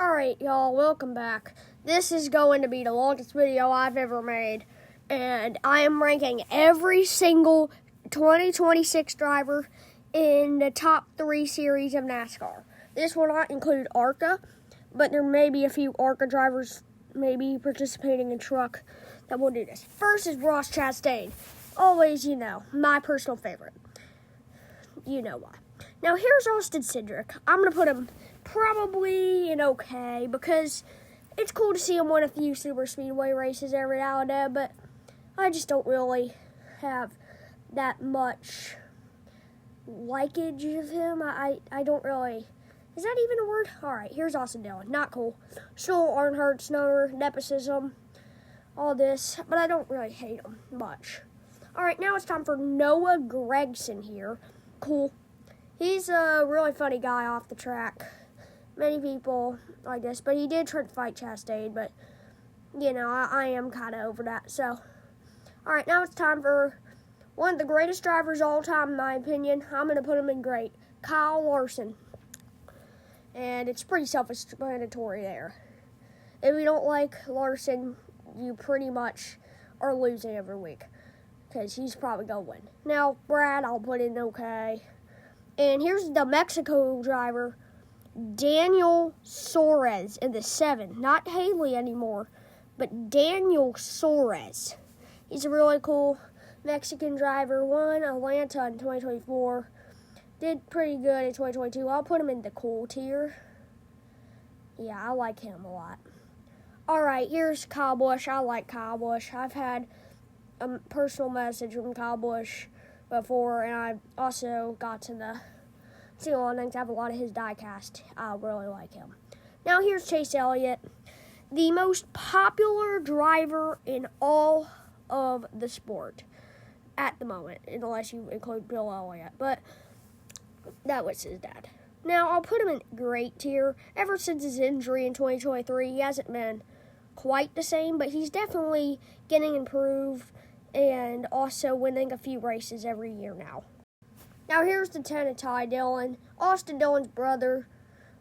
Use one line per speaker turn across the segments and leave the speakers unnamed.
Alright, y'all, welcome back. This is going to be the longest video I've ever made, and I am ranking every single 2026 driver in the top 3 series of NASCAR. This will not include ARCA, but there may be a few ARCA drivers maybe participating in truck that will do this. First is Ross Chastain. Always, my personal favorite. You know why. Now, here's Austin Cindric. I'm going to put him probably in okay, because it's cool to see him win a few super speedway races every now and then, but I just don't really have that much likage of him. I don't really... Is that even a word? Alright, here's Austin Dillon. Not cool. Still Earnhardt, Snower, nepotism, all this, but I don't really hate him much. Alright, now it's time for Noah Gragson here. Cool. He's a really funny guy off the track. Many people like this, but he did try to fight Chastain, but, I am kind of over that, so. Alright, now it's time for one of the greatest drivers of all time, in my opinion. I'm going to put him in great. Kyle Larson. And it's pretty self-explanatory there. If you don't like Larson, you pretty much are losing every week, because he's probably going to win. Now, Brad, I'll put in okay. And here's the Mexico driver, Daniel Suarez in the 7. Not Haley anymore, but Daniel Suarez. He's a really cool Mexican driver. Won Atlanta in 2024. Did pretty good in 2022. I'll put him in the cool tier. Yeah, I like him a lot. Alright, here's Kyle Busch. I like Kyle Busch. I've had a personal message from Kyle Busch before, and I also got to see a lot of things. I have a lot of his diecast. I really like him. Now here's Chase Elliott, the most popular driver in all of the sport at the moment, unless you include Bill Elliott, but that was his dad. Now I'll put him in great tier. Ever since his injury in 2023, he hasn't been quite the same, but he's definitely getting improved and also winning a few races every year now. Now here's the 10 of Ty Dillon, Austin Dillon's brother.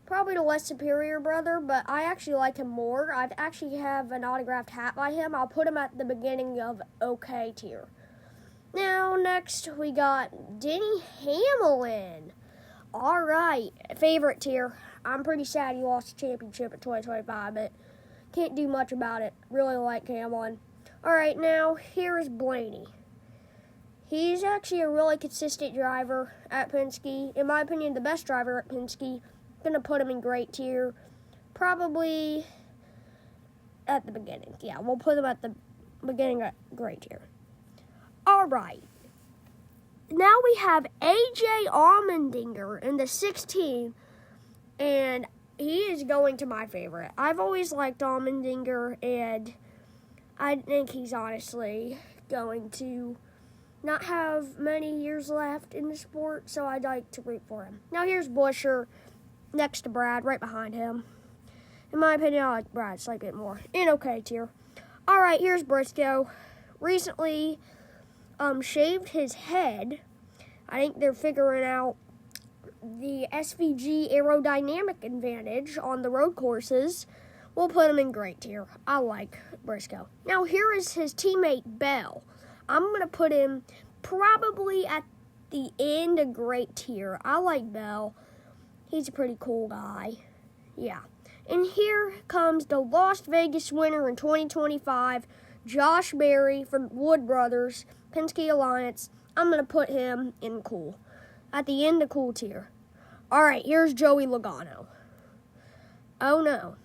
Probably the less superior brother, but I actually like him more. I actually have an autographed hat by him. I'll put him at the beginning of okay tier. Now next we got Denny Hamlin. Alright, favorite tier. I'm pretty sad he lost the championship in 2025, but can't do much about it. Really like Hamlin. Alright, now here is Blaney. He's actually a really consistent driver at Penske. In my opinion, the best driver at Penske. Gonna put him in great tier. Probably at the beginning. Yeah, we'll put him at the beginning of great tier. Alright. Now we have AJ Allmendinger in the 16, and he is going to my favorite. I've always liked Allmendinger, and I think he's honestly going to not have many years left in the sport, so I'd like to root for him. Now here's Buescher next to Brad, right behind him. In my opinion, I like Brad slightly bit more. In okay tier. Alright, here's Briscoe. Recently shaved his head. I think they're figuring out the SVG aerodynamic advantage on the road courses. We'll put him in great tier. I like Briscoe. Now here is his teammate Bell. I'm going to put him probably at the end of great tier. I like Bell. He's a pretty cool guy. Yeah. And here comes the Las Vegas winner in 2025, Josh Berry from Wood Brothers, Penske Alliance. I'm going to put him in cool. At the end of cool tier. Alright, here's Joey Logano. Oh no.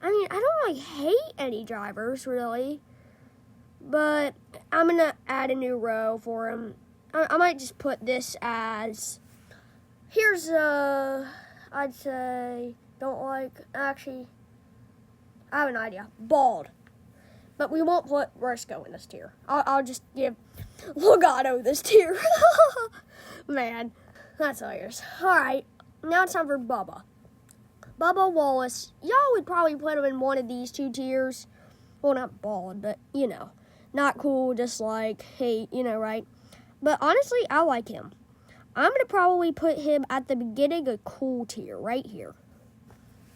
I mean, I don't really hate any drivers, really. But I'm going to add a new row for him. I might just put this as... Here's, I'd say, don't like... Actually, I have an idea. Bald. But we won't put Briscoe in this tier. I'll just give Logano this tier. Man, that's hilarious. Alright, now it's time for Bubba. Bubba Wallace. Y'all would probably put him in one of these 2 tiers. Well, not bald, but, not cool, just like, hate, right? But honestly, I like him. I'm going to probably put him at the beginning of cool tier, right here.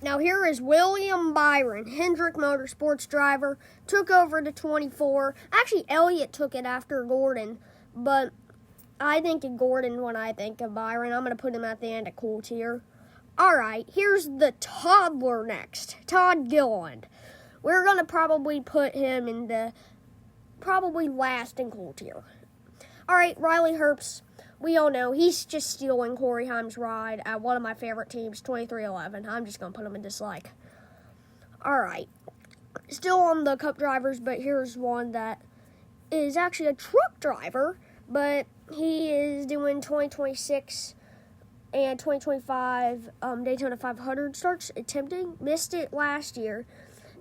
Now here is William Byron, Hendrick Motorsports driver, took over to 24. Actually, Elliott took it after Gordon, but I think of Gordon when I think of Byron. I'm going to put him at the end of cool tier. All right, here's the toddler next, Todd Gilliland. We're going to probably put him in the probably last in cool tier. All right, Riley Herbst. We all know he's just stealing Corey Heim's ride at one of my favorite teams, 2311. I'm just going to put him in dislike. All right. Still on the Cup drivers, but here's one that is actually a truck driver, but he is doing 2026 and 2025 Daytona 500 starts attempting. Missed it last year,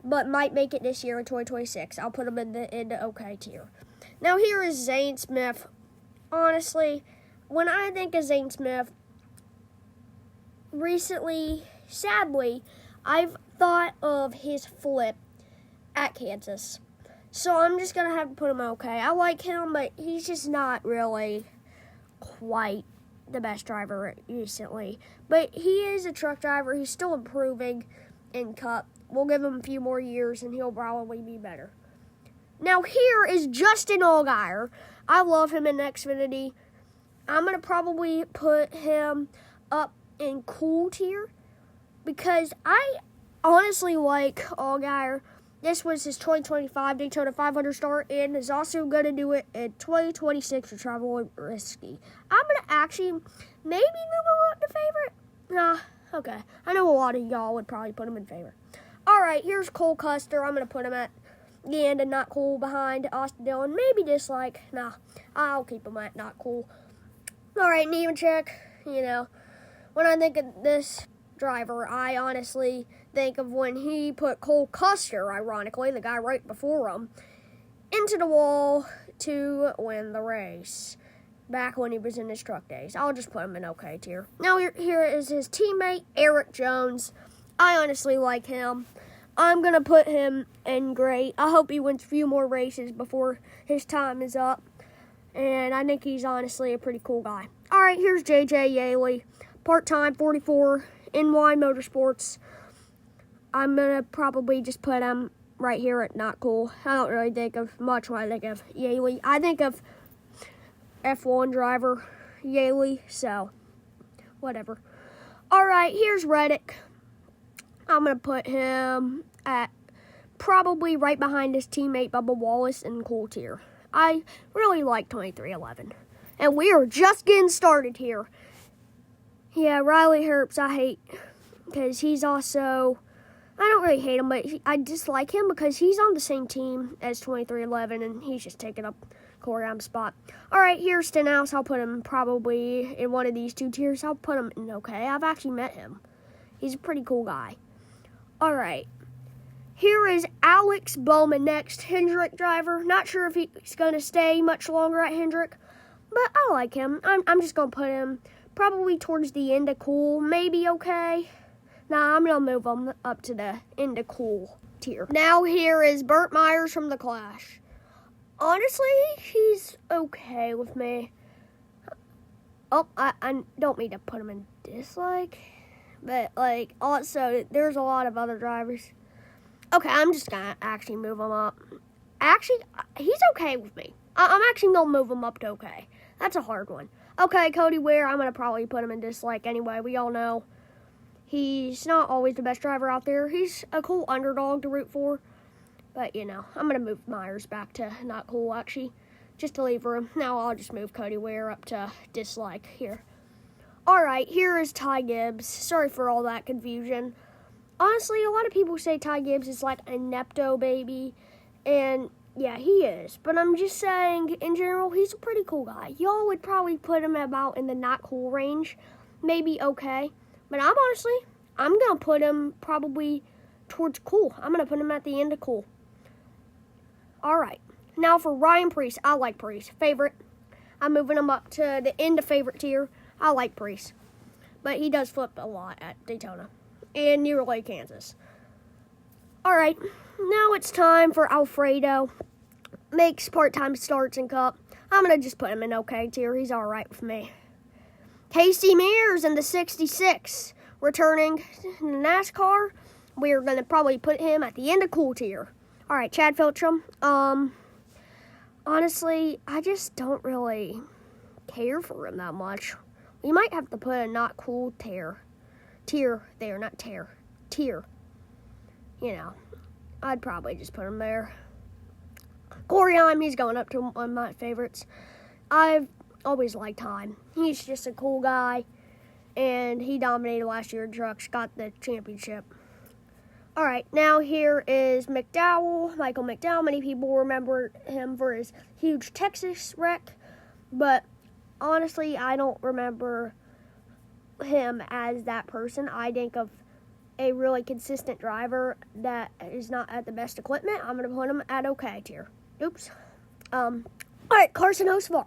but might make it this year in 2026. I'll put him in the okay tier. Now here is Zane Smith. Honestly, when I think of Zane Smith, recently, sadly, I've thought of his flip at Kansas. So I'm just going to have to put him okay. I like him, but he's just not really quite the best driver recently. But he is a truck driver. He's still improving in Cup. We'll give him a few more years, and he'll probably be better. Now here is Justin Allgaier. I love him in Xfinity. I'm going to probably put him up in cool tier because I honestly like Allgaier. This was his 2025 Daytona 500 start and is also going to do it in 2026 for Travel Risky. I'm going to actually maybe move him up to favorite. Nah, okay. I know a lot of y'all would probably put him in favorite. All right, here's Cole Custer. I'm going to put him at the end and not cool behind Austin Dillon. Maybe dislike. Nah, I'll keep him at not cool. All right, Nemechek, when I think of this driver, I honestly think of when he put Cole Custer, ironically, the guy right before him, into the wall to win the race back when he was in his truck days. I'll just put him in okay tier. Now here is his teammate, Eric Jones. I honestly like him. I'm going to put him in great. I hope he wins a few more races before his time is up. And I think he's honestly a pretty cool guy. All right, here's J.J. Yaley, part-time, 44, NY Motorsports. I'm going to probably just put him right here at not cool. I don't really think of much when I think of Yaley. I think of F1 driver Yaley, so whatever. All right, here's Reddick. I'm going to put him at probably right behind his teammate Bubba Wallace in cool tier. I really like 2311. And we are just getting started here. Yeah, Riley Herbst I hate because he's also, I don't really hate him, but I dislike him because he's on the same team as 2311 and he's just taking up Corey Heim's spot. All right, here's Stenhouse. I'll put him probably in one of these two tiers. I'll put him in okay. I've actually met him. He's a pretty cool guy. All right. Here is Alex Bowman next, Hendrick driver. Not sure if he's going to stay much longer at Hendrick, but I like him. I'm just going to put him probably towards the end of cool, maybe okay. Nah, I'm going to move him up to the end of cool tier. Now here is Burt Myers from The Clash. Honestly, he's okay with me. Oh, I don't mean to put him in dislike, but, also, there's a lot of other drivers. Okay, I'm just going to actually move him up. Actually, he's okay with me. I'm actually going to move him up to okay. That's a hard one. Okay, Cody Ware, I'm going to probably put him in dislike anyway. We all know he's not always the best driver out there. He's a cool underdog to root for. But, I'm going to move Myers back to not cool, actually, just to leave room. Now I'll just move Cody Ware up to dislike here. All right, here is Ty Gibbs. Sorry for all that confusion. Honestly, a lot of people say Ty Gibbs is like a Nepto baby, and yeah, he is. But I'm just saying, in general, he's a pretty cool guy. Y'all would probably put him about in the not cool range, maybe okay. But I'm going to put him probably towards cool. I'm going to put him at the end of cool. All right, now for Ryan Preece. I like Preece. Favorite. I'm moving him up to the end of favorite tier. I like Preece, but he does flip a lot at Daytona and Near Lake, Kansas. All right, now it's time for Alfredo. Makes part-time starts in Cup. I'm going to just put him in okay tier. He's all right with me. Casey Mears in the 66. returning to NASCAR, we're going to probably put him at the end of cool tier. All right, Chad Filtrum. Honestly, I just don't really care for him that much. We might have to put a not cool tier there, not tier. You know, I'd probably just put him there. Corey Heim, he's going up to one of my favorites. I've always liked Heim. He's just a cool guy, and he dominated last year in trucks, got the championship. All right, now here is McDowell, Michael McDowell. Many people remember him for his huge Texas wreck, but honestly, I don't remember him as that person. I think of a really consistent driver that is not at the best equipment. I'm going to put him at okay tier. Oops. All right, Carson Hocevar.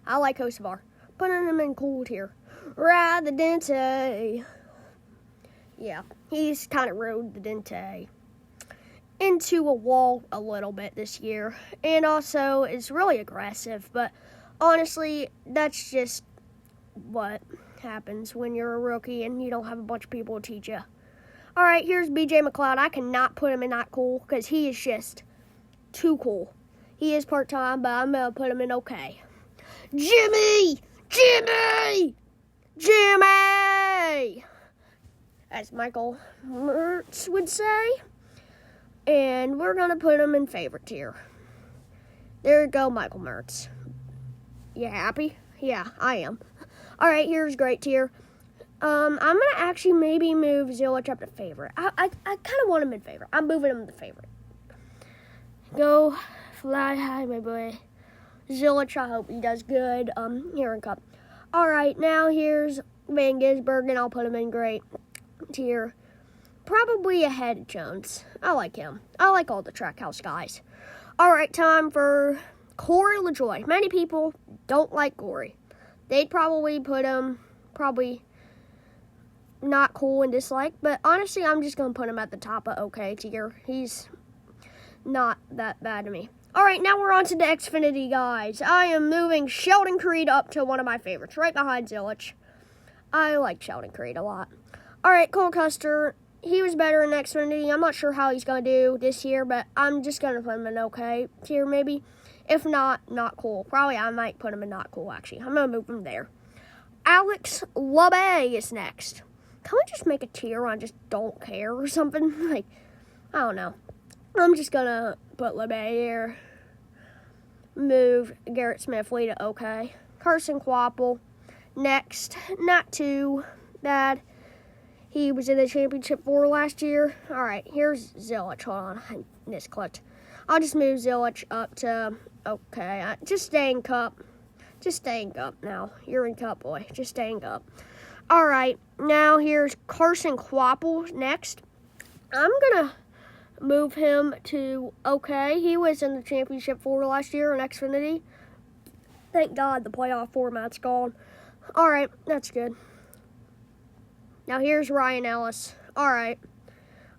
I like Hocevar. Putting him in cool tier. Ride the Dente. Yeah, he's kind of rode the Dente into a wall a little bit this year. And also, it's really aggressive. But honestly, that's just what happens when you're a rookie and you don't have a bunch of people to teach you. All right, here's BJ McLeod. I cannot put him in not cool because he is just too cool. He is part-time, but I'm going to put him in okay. Jimmy! As Michael Mertz would say. And we're going to put him in favorite tier. There you go, Michael Mertz. You happy? Yeah, I am. All right, here's great tier. I'm going to actually maybe move Zilich up to favorite. I kind of want him in favorite. I'm moving him to favorite. Go fly high, my boy. Zilich, I hope he does good here in Cup. All right, now here's Van Gisbergen, and I'll put him in great tier. Probably ahead of Jones. I like him. I like all the Trackhouse guys. All right, time for Corey LaJoie. Many people don't like Corey. They'd probably put him not cool and dislike, but honestly, I'm just going to put him at the top of okay tier. He's not that bad to me. All right, now we're on to the Xfinity guys. I am moving Sheldon Creed up to one of my favorites, right behind Zilich. I like Sheldon Creed a lot. All right, Cole Custer, he was better in Xfinity. I'm not sure how he's going to do this year, but I'm just going to put him in okay tier maybe. If not cool. Probably I might put him in not cool, actually. I'm going to move him there. Alex LeBay is next. Can we just make a tier on just don't care or something? Like, I don't know. I'm just going to put LeBay here. Move Garrett Smithley to okay. Carson Kvapil next. Not too bad. He was in the championship 4 last year. All right, here's Zilich. Hold on. I misclicked. I'll just move Zilich up to okay. Just stay in Cup. Just stay in Cup now. You're in Cup, boy. Just stay in Cup. All right, now here's Carson Kvapil next. I'm going to move him to okay. He was in the championship 4 last year in Xfinity. Thank God the playoff format's gone. All right, that's good. Now here's Ryan Ellis. All right.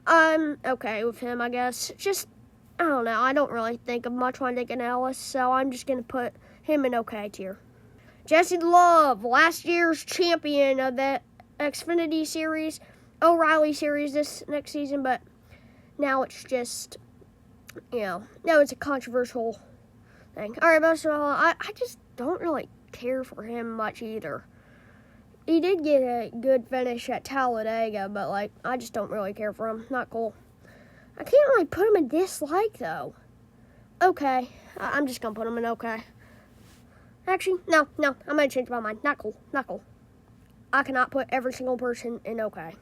I'm okay with him, I guess. Just, I don't know. I don't really think of much when thinking Ellis, so I'm just going to put him in okay tier. Jesse Love, last year's champion of the Xfinity Series, O'Reilly Series this next season, but now it's just, now it's a controversial thing. All right, most of all, I just don't really care for him much either. He did get a good finish at Talladega, but, I just don't really care for him. Not cool. I can't really put him in dislike, though. Okay. I'm just going to put him in okay. Actually, no. I'm going to change my mind. Not cool. I cannot put every single person in okay.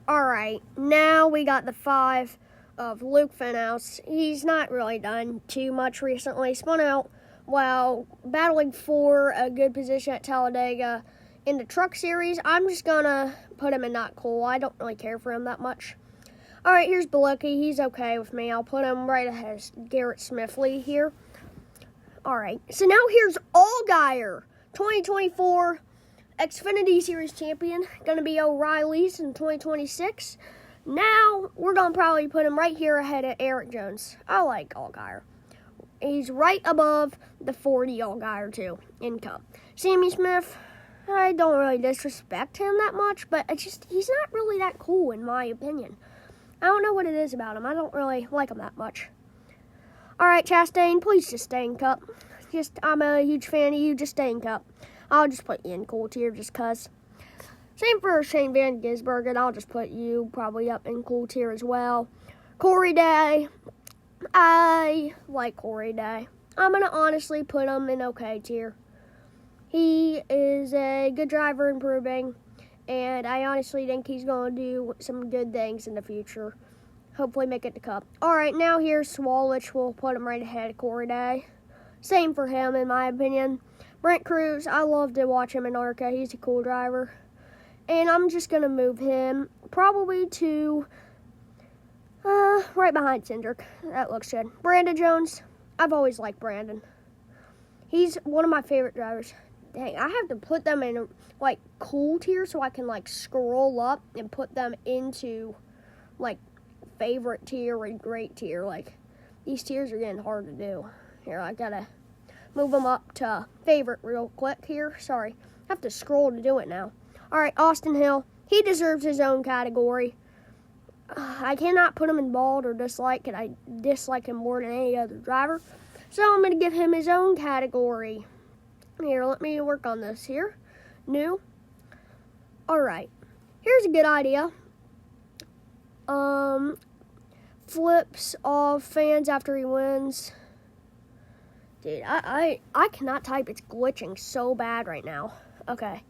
All right. Now we got the 5 of Luke Fenhaus. He's not really done too much recently. Spun out while battling for a good position at Talladega in the Truck Series. I'm just going to put him in not cool. I don't really care for him that much. All right, here's Bilecki. He's okay with me. I'll put him right ahead of Garrett Smithley here. All right, so now here's Allgaier, 2024 Xfinity Series champion. Going to be O'Reilly's in 2026. Now, we're going to probably put him right here ahead of Eric Jones. I like Allgaier. He's right above the 40 Allgaier, too, in Cup. Sammy Smith, I don't really disrespect him that much, but he's not really that cool in my opinion. I don't know what it is about him. I don't really like him that much. All right, Chastain, please just stay in Cup. I'm a huge fan of you. Just stay in Cup. I'll just put you in cool tier just cause. Same for Shane Van Gisbergen. I'll just put you probably up in cool tier as well. Corey Day. I like Corey Day. I'm going to honestly put him in okay tier. He is a good driver improving, and I honestly think he's going to do some good things in the future. Hopefully make it to Cup. All right, now here's Swalich. We'll put him right ahead of Corey Day. Same for him, in my opinion. Brent Cruz, I love to watch him in ARCA. He's a cool driver. And I'm just going to move him probably to right behind Cindric. That looks good. Brandon Jones, I've always liked Brandon. He's one of my favorite drivers. Dang, I have to put them in like cool tier so I can like scroll up and put them into like favorite tier and great tier. Like these tiers are getting hard to do. Here, I gotta move them up to favorite real quick here. Sorry, I have to scroll to do it now. All right, Austin Hill. He deserves his own category. I cannot put him in bald or dislike, and I dislike him more than any other driver. So I'm going to give him his own category. Here, let me work on this here. New. All right. Here's a good idea. Flips off fans after he wins. Dude, I cannot type. It's glitching so bad right now. Okay.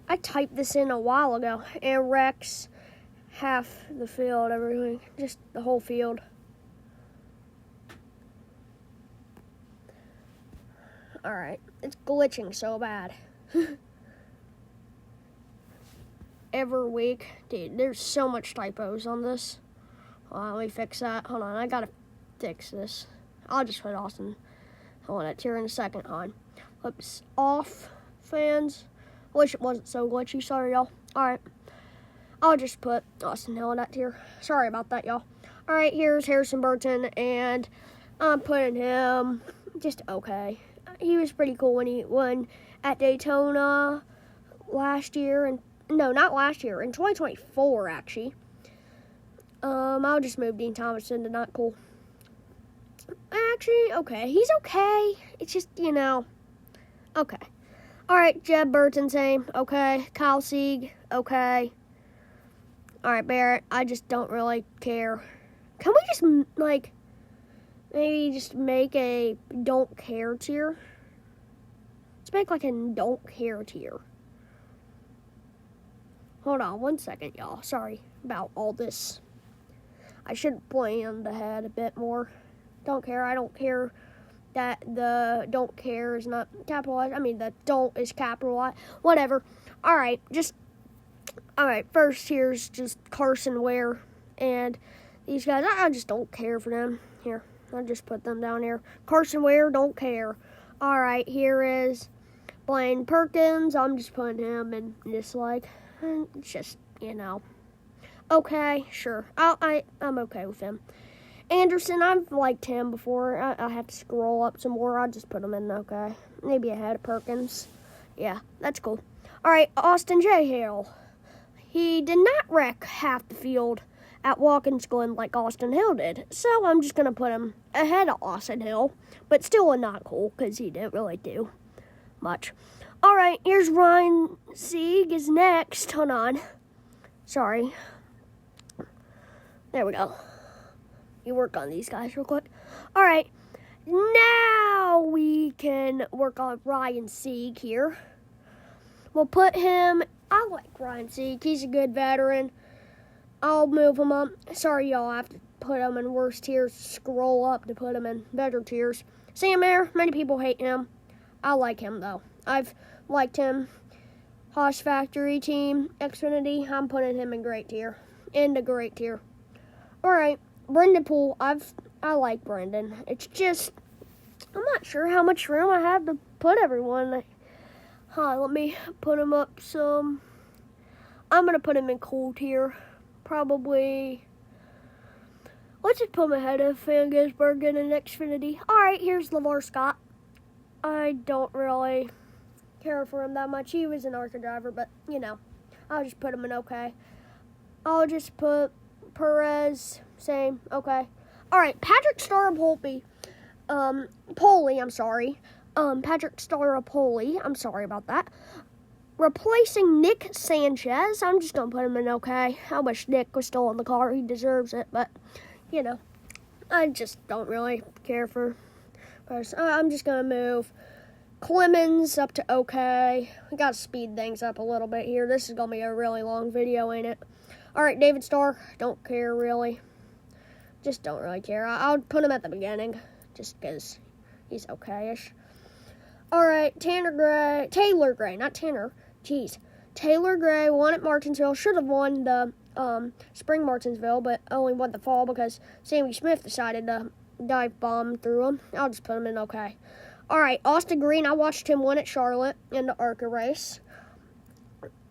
I typed this in a while ago. And Rex, half the field, everything. Just the whole field. Alright. It's glitching so bad. Every week. Dude, there's so much typos on this. Let me fix that. Hold on, I gotta fix this. I'll just put Austin. Hold on, it's here in a second. Hold on. Flips off fans. Wish it wasn't so glitchy. Sorry, y'all. Alright. I'll just put Austin Hill in that tier. Sorry about that, y'all. Alright, here's Harrison Burton, and I'm putting him just okay. He was pretty cool when he won at Daytona last year. And no, not last year. In 2024, actually. I'll just move Dean Thomas into not cool. Actually, okay. He's okay. It's just, okay. Alright, Jeb Burton, same. Okay. Kyle Sieg, okay. Alright, Barrett, I just don't really care. Can we just, maybe just make a don't care tier? Let's make, a don't care tier. Hold on 1 second, y'all. Sorry about all this. I should plan ahead a bit more. Don't care. I don't care that the don't care is not capitalized. I mean, the don't is capitalized. Whatever. Alright, alright, first here's just Carson Ware and these guys. I just don't care for them. Here, I'll just put them down here. Carson Ware, don't care. Alright, here is Blaine Perkins. I'm just putting him in dislike. It's just, okay, sure. I'm okay with him. Anderson, I've liked him before. I have to scroll up some more. I'll just put him in okay. Maybe ahead of Perkins. Yeah, that's cool. All right, Austin J. Hale. He did not wreck half the field at Watkins Glen like Austin Hill did. So I'm just going to put him ahead of Austin Hill. But still a not cool because he didn't really do much. All right, here's Ryan Sieg is next. Hold on. Sorry. There we go. You work on these guys real quick. All right. Now we can work on Ryan Sieg here. We'll put him... I like Ryan Sieg. He's a good veteran. I'll move him up. Sorry, y'all. I have to put him in worse tiers. Scroll up to put him in better tiers. Sam Mayer. Many people hate him. I like him, though. I've liked him. Haas Factory Team. Xfinity. I'm putting him in great tier. Into great tier. All right. Brendan Poole, I like Brendan. It's just, I'm not sure how much room I have to put everyone. Let me put him up some. I'm going to put him in cool tier. Probably, let's just put him ahead of Van Gisbergen and Xfinity. All right, here's LeVar Scott. I don't really care for him that much. He was an ARCA driver, but, you know, I'll just put him in okay. I'll just put Perez, same, okay. All right, Patrick Staropoli, Patrick Staropoli, I'm sorry about that. Replacing Nick Sanchez, I'm just going to put him in okay. I wish Nick was still in the car. He deserves it, but, you know, I just don't really care for I'm just going to move Clemens up to okay. We got to speed things up a little bit here. This is going to be a really long video, ain't it? All right, David Starr, don't care really. Just don't really care. I'll put him at the beginning just because he's okay-ish. All right, Taylor Gray, not Tanner. Jeez. Taylor Gray won at Martinsville. Should have won the spring Martinsville, but only won the fall because Sammy Smith decided to dive bomb through him. I'll just put him in okay. All right, Austin Green, I watched him win at Charlotte in the ARCA race.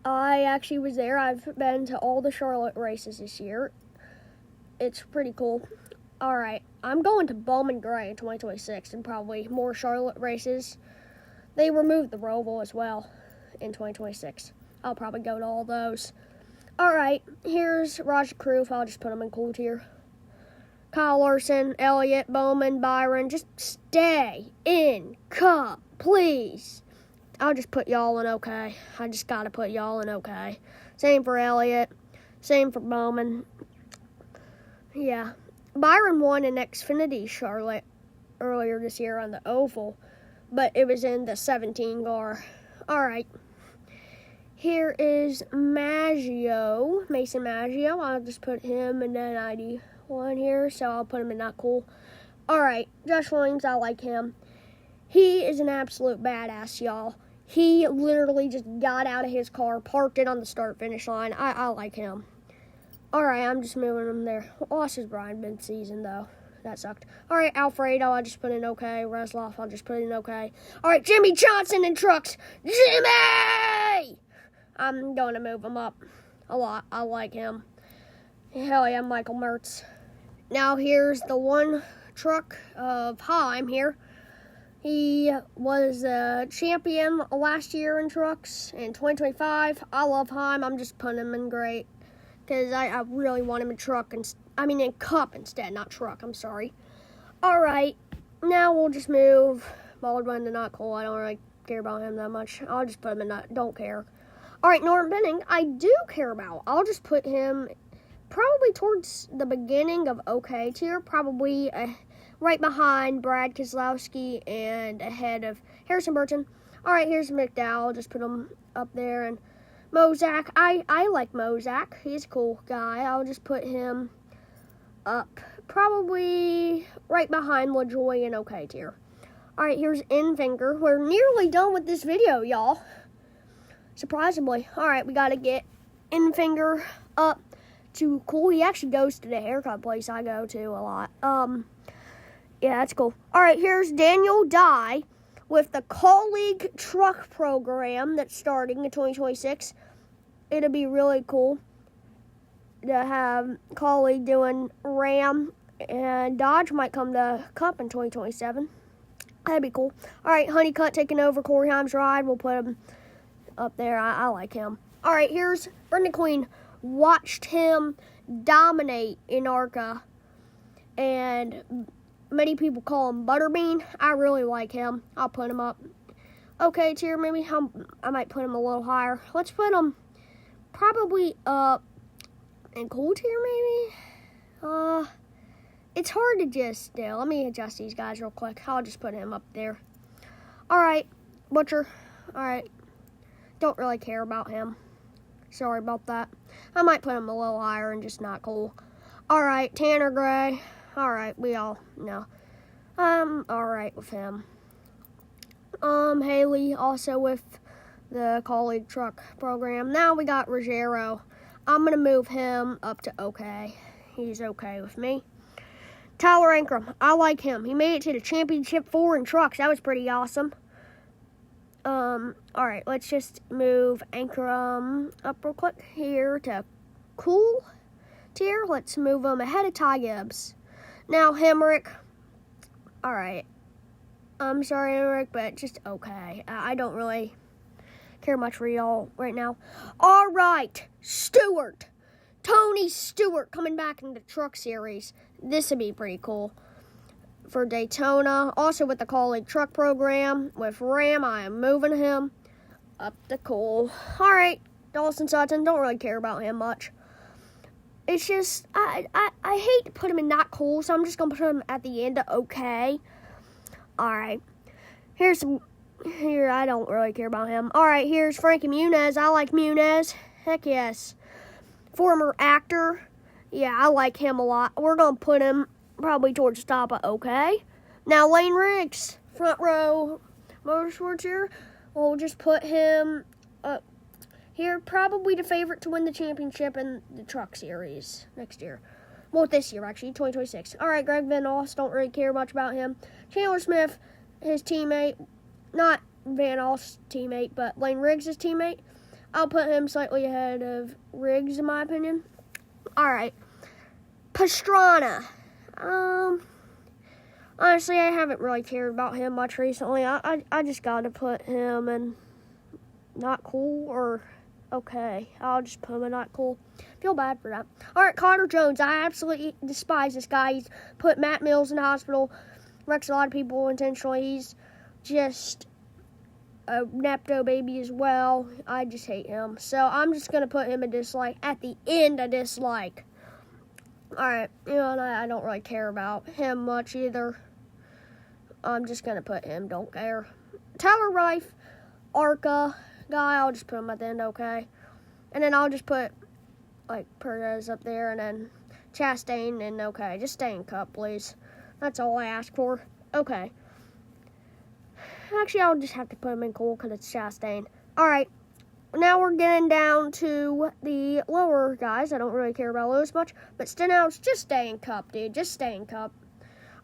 I actually was there. I've been to all the Charlotte races this year. It's pretty cool. All right, I'm going to Bowman Gray in 2026 and probably more Charlotte races. They removed the Roval as well in 2026. I'll probably go to all those. All right, here's Roger Kroof. I'll just put him in cool tier. Kyle Larson, Elliott, Bowman, Byron. Just stay in Cup, please. I'll just put y'all in okay. I just got to put y'all in okay. Same for Elliott. Same for Bowman. Yeah. Byron won in Xfinity Charlotte earlier this year on the Oval, but it was in the 17 car. All right. Here is Maggio, Mason Maggio. I'll just put him in the 91 here, so I'll put him in not cool. All right. Josh Williams, I like him. He is an absolute badass, y'all. He literally just got out of his car, parked it on the start-finish line. I like him. All right, I'm just moving him there. Lost his Brian mid-season, though. That sucked. All right, Alfredo, I'll just put in okay. Resloff, I'll just put in okay. All right, Jimmy Johnson in trucks. Jimmy! I'm going to move him up a lot. I like him. Hell yeah, Michael Mertz. Now here's the one truck of Heim here. He was a champion last year in trucks in 2025. I love Heim. I'm just putting him in great because I really want him in in Cup instead, not truck. I'm sorry. All right, now we'll just move Baldwin to not cool. I don't really care about him that much. I'll just put him in not, don't care. All right, Norton Benning, I do care about. I'll just put him probably towards the beginning of okay tier, probably right behind Brad Keselowski and ahead of Harrison Burton. All right, here's McDowell. Just put him up there. And Mozak, I like Mozak. He's a cool guy. I'll just put him up probably right behind LaJoy in okay tier. All right, here's Enfinger. We're nearly done with this video, y'all. Surprisingly. All right, we got to get Enfinger up to cool. He actually goes to the haircut place I go to a lot. Yeah, that's cool. All right, here's Daniel Dye with the Colleague Truck Program that's starting in 2026. It'll be really cool to have Colleague doing Ram, and Dodge might come to Cup in 2027. That'd be cool. All right, Honeycutt taking over Corey Haim's ride. We'll put him up there. I like him. All right, here's Brendan Queen. Watched him dominate in ARCA, and many people call him Butterbean. I really like him. I'll put him up okay tier, maybe. I might put him a little higher. Let's put him probably up in cool tier, maybe. It's hard to just do. Let me adjust these guys real quick. I'll just put him up there. All right, Butcher. All right. Don't really care about him. Sorry about that. I might put him a little higher and just not cool. All right, Tanner Gray. All right, we all know. I'm all right with him. Haley also with the Colleague Truck Program. Now we got Ruggiero. I'm going to move him up to okay. He's okay with me. Tyler Ankrum. I like him. He made it to the Championship 4 in trucks. That was pretty awesome. All right, let's just move Ankrum up real quick here to cool tier. Let's move him ahead of Ty Gibbs. Now, Hemrick. All right. I'm sorry, Hemrick, but just okay. I don't really care much for y'all right now. All right, Stewart. Tony Stewart coming back in the Truck Series. This would be pretty cool for Daytona. Also with the Colleague Truck Program with Ram, I am moving him up to cool. All right, Dawson Sutton, don't really care about him much. It's just, I hate to put him in not cool, so I'm just going to put him at the end of okay. All right, here, I don't really care about him. All right, here's Frankie Muniz. I like Muniz. Heck yes. Former actor. Yeah, I like him a lot. We're going to put him probably towards the top of okay. Now, Lane Riggs, front row motorsports here. We'll just put him up here. Probably the favorite to win the championship in the Truck Series next year. Well, this year, actually, 2026. All right, Greg Van Oss, don't really care much about him. Chandler Smith, his teammate. Not Van Oss' teammate, but Lane Riggs' teammate. I'll put him slightly ahead of Riggs, in my opinion. All right. Pastrana. Honestly, I haven't really cared about him much recently. I just got to put him in not cool or okay. I'll just put him in not cool. Feel bad for that. All right, Connor Jones. I absolutely despise this guy. He's put Matt Mills in the hospital. Wrecks a lot of people intentionally. He's just a Nepto baby as well. I just hate him. So I'm just going to put him in dislike. At the end, a dislike. Alright, I don't really care about him much either. I'm just going to put him, don't care. Tyler Reif, ARCA guy, I'll just put him at the end, okay. And then I'll just put, Perez up there, and then Chastain and okay. Just stay in Cup, please. That's all I ask for. Okay. Actually, I'll just have to put him in cool because it's Chastain. Alright. Now we're getting down to the lower guys. I don't really care about those much. But Stenhouse, just stay in Cup, dude. Just stay in Cup.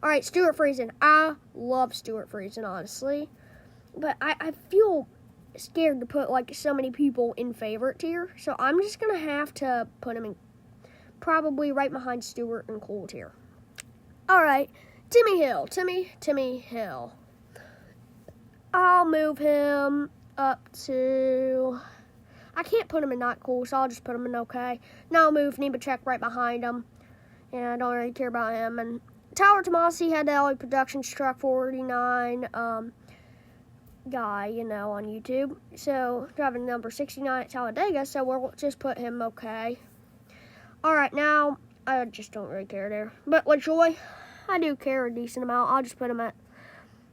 Alright, Stuart Friesen. I love Stuart Friesen, honestly. But I feel scared to put, so many people in favorite tier. So I'm just going to have to put him in probably right behind Stuart and cool tier. Alright, Timmy Hill. Timmy Hill. I'll move him up to... I can't put him in not cool, so I'll just put him in okay. Now I'll move Nemechek right behind him. And I don't really care about him. And Tyler Tomasi had the LA Productions Truck 49 guy, on YouTube. So, driving number 69 at Talladega, so we'll just put him okay. Alright, now, I just don't really care there. But LaJoy, I do care a decent amount. I'll just put him at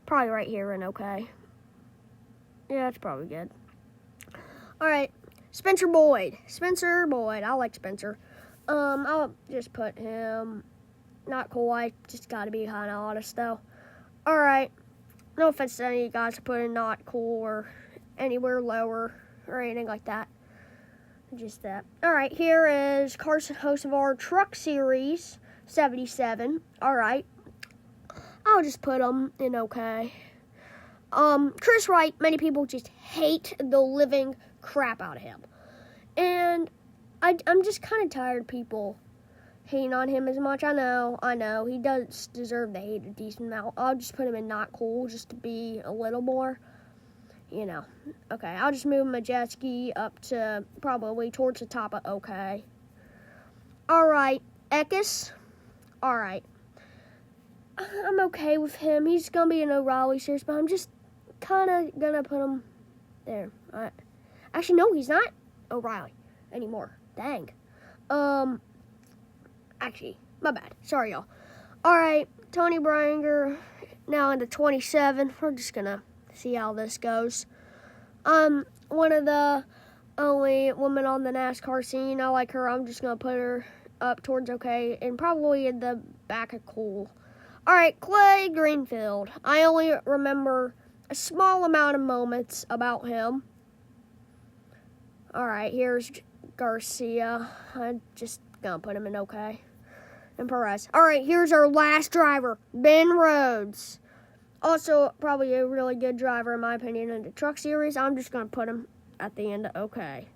probably right here in okay. Yeah, that's probably good. Alright, Spencer Boyd. I like Spencer. I'll just put him not cool. I just gotta be kind of honest, though. Alright, no offense to any of you guys to put in not cool or anywhere lower or anything like that. Just that. Alright, here is Carson Hocevar Truck Series 77. Alright, I'll just put him in okay. Chris Wright, many people just hate the living crap out of him. And I'm just kind of tired of people hating on him as much. I know. He does deserve the hate a decent amount. I'll just put him in not cool just to be a little more, Okay, I'll just move Majeski up to probably towards the top of okay. Alright, Eckes. Alright. I'm okay with him. He's going to be an O'Reilly series, but I'm just kind of going to put him there. Actually, no, he's not O'Reilly anymore. Dang. Actually, my bad. Sorry, y'all. Alright, Tony Bringer now into 27. We're just going to see how this goes. One of the only women on the NASCAR scene. I like her. I'm just going to put her up towards okay and probably in the back of cool. Alright, Clay Greenfield. I only remember a small amount of moments about him. Alright, here's Garcia. I'm just gonna put him in okay. And Perez. Alright, here's our last driver, Ben Rhodes. Also, probably a really good driver, in my opinion, in the Truck Series. I'm just gonna put him at the end of okay.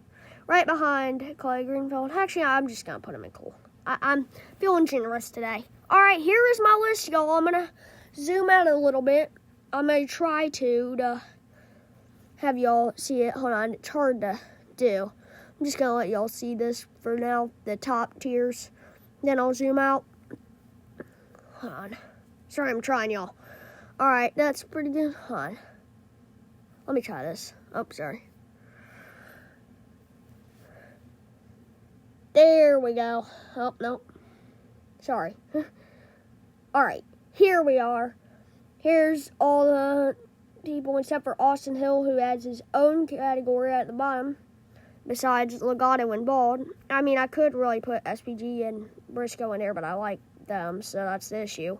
Right behind Clay Greenfield. Actually, I'm just gonna put him in cool. I'm feeling generous today. Alright, here is my list, y'all. I'm going to zoom out a little bit. I'm going to try to have y'all see it. Hold on, it's hard to do. I'm just gonna let y'all see this for now, the top tiers. Then I'll zoom out. Hold on. Sorry, I'm trying, y'all. Alright, that's pretty good. Hold on. Let me try this. Oh, sorry. There we go. Oh, nope. Sorry. Alright, here we are. Here's all the people except for Austin Hill, who has his own category at the bottom, besides Legato and Bald. I mean, I could really put SPG and Briscoe in there, but I like them, so that's the issue.